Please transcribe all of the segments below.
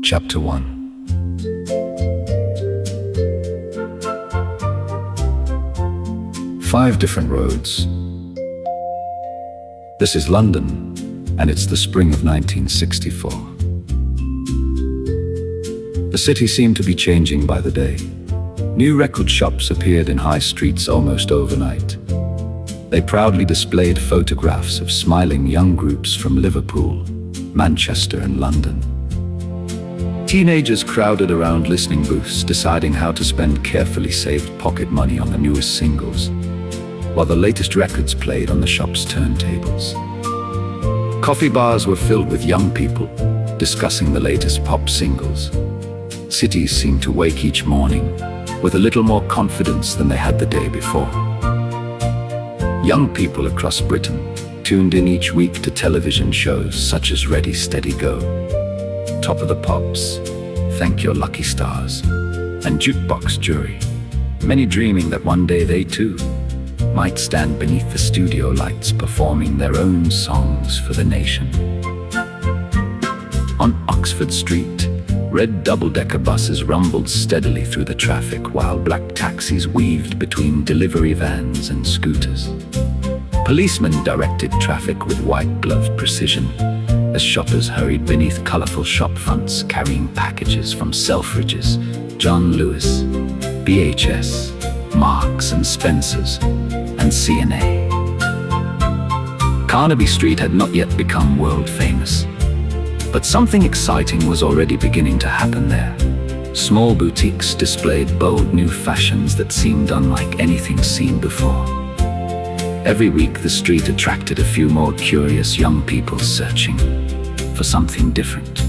Chapter 1. Five different roads. This is London, and it's the spring of 1964. The city seemed to be changing by the day. New record shops appeared in high streets almost overnight. They proudly displayed photographs of smiling young groups from Liverpool, Manchester, and London. Teenagers crowded around listening booths, deciding how to spend carefully saved pocket money on the newest singles, while the latest records played on the shop's turntables. Coffee bars were filled with young people, discussing the latest pop singles. Cities seemed to wake each morning with a little more confidence than they had the day before. Young people across Britain tuned in each week to television shows such as Ready, Steady, Go, Top of the Pops, Thank Your Lucky Stars, and Jukebox Jury, many dreaming that one day they too might stand beneath the studio lights performing their own songs for the nation. On Oxford Street, red double-decker buses rumbled steadily through the traffic while black taxis weaved between delivery vans and scooters. Policemen directed traffic with white-gloved precision as shoppers hurried beneath colorful shop fronts carrying packages from Selfridges, John Lewis, BHS, Marks and Spencer's, and C&A. Carnaby Street had not yet become world famous, but something exciting was already beginning to happen there. Small boutiques displayed bold new fashions that seemed unlike anything seen before. Every week the street attracted a few more curious young people searching for something different.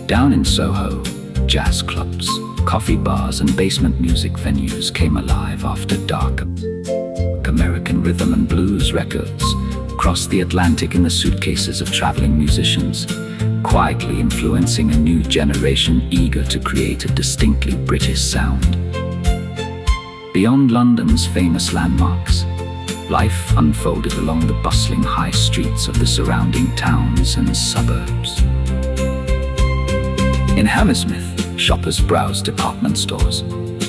Down in Soho, jazz clubs, coffee bars and basement music venues came alive after dark. American rhythm and blues records crossed the Atlantic in the suitcases of traveling musicians, quietly influencing a new generation eager to create a distinctly British sound. Beyond London's famous landmarks, life unfolded along the bustling high streets of the surrounding towns and suburbs. In Hammersmith, shoppers browsed department stores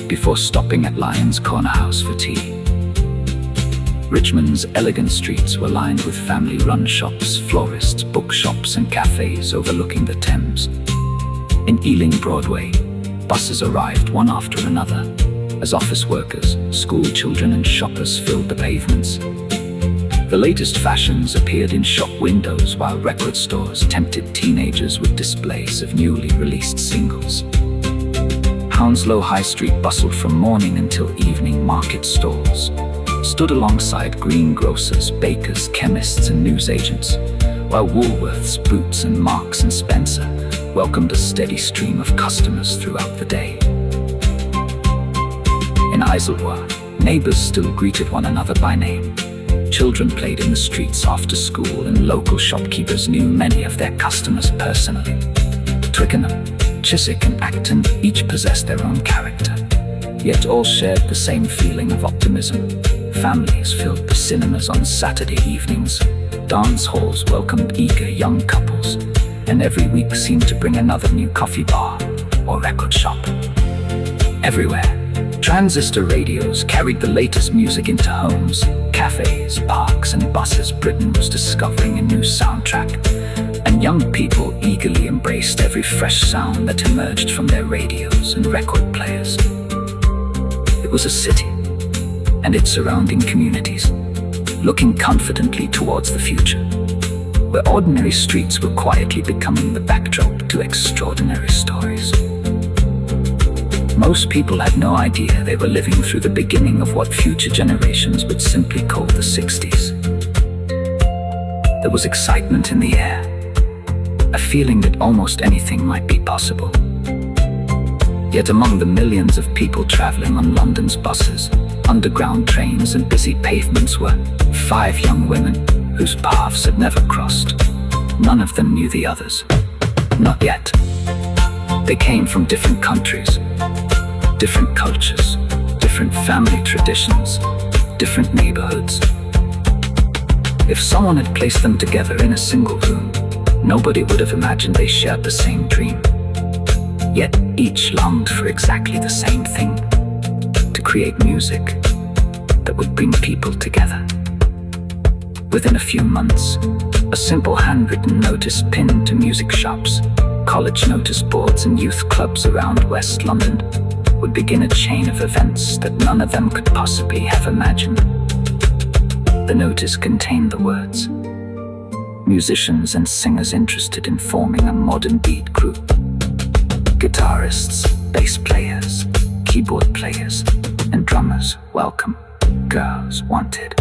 before stopping at Lyons' Corner House for tea. Richmond's elegant streets were lined with family-run shops, florists, bookshops, and cafes overlooking the Thames. In Ealing Broadway, buses arrived one after another as office workers, school children, and shoppers filled the pavements. The latest fashions appeared in shop windows while record stores tempted teenagers with displays of newly released singles. Hounslow High Street bustled from morning until evening. Market stalls stood alongside greengrocers, bakers, chemists, and newsagents, while Woolworths, Boots, and Marks and Spencer welcomed a steady stream of customers throughout the day. In Isleworth, neighbors still greeted one another by name. Children played in the streets after school, and local shopkeepers knew many of their customers personally. Twickenham, Chiswick, and Acton each possessed their own character, yet all shared the same feeling of optimism. Families filled the cinemas on Saturday evenings, dance halls welcomed eager young couples, and every week seemed to bring another new coffee bar or record shop. Everywhere, transistor radios carried the latest music into homes, cafes, parks, and buses. Britain was discovering a new soundtrack, and young people eagerly embraced every fresh sound that emerged from their radios and record players. It was a city and its surrounding communities looking confidently towards the future, where ordinary streets were quietly becoming the backdrop to extraordinary stories. Most people had no idea they were living through the beginning of what future generations would simply call the 60s. There was excitement in the air, a feeling that almost anything might be possible. Yet among the millions of people traveling on London's buses, underground trains, and busy pavements were 5 young women whose paths had never crossed. None of them knew the others. Not yet. They came from different countries, different cultures, different family traditions, different neighborhoods. If someone had placed them together in a single room, Nobody would have imagined they shared the same dream. Yet each longed for exactly the same thing: to create music that would bring people together. Within a few months, a simple handwritten notice pinned to music shops, college notice boards, and youth clubs around West London would begin a chain of events that none of them could possibly have imagined. The notice contained the words: musicians and singers interested in forming a modern beat group. Guitarists, bass players, keyboard players, and drummers welcome. Girls wanted.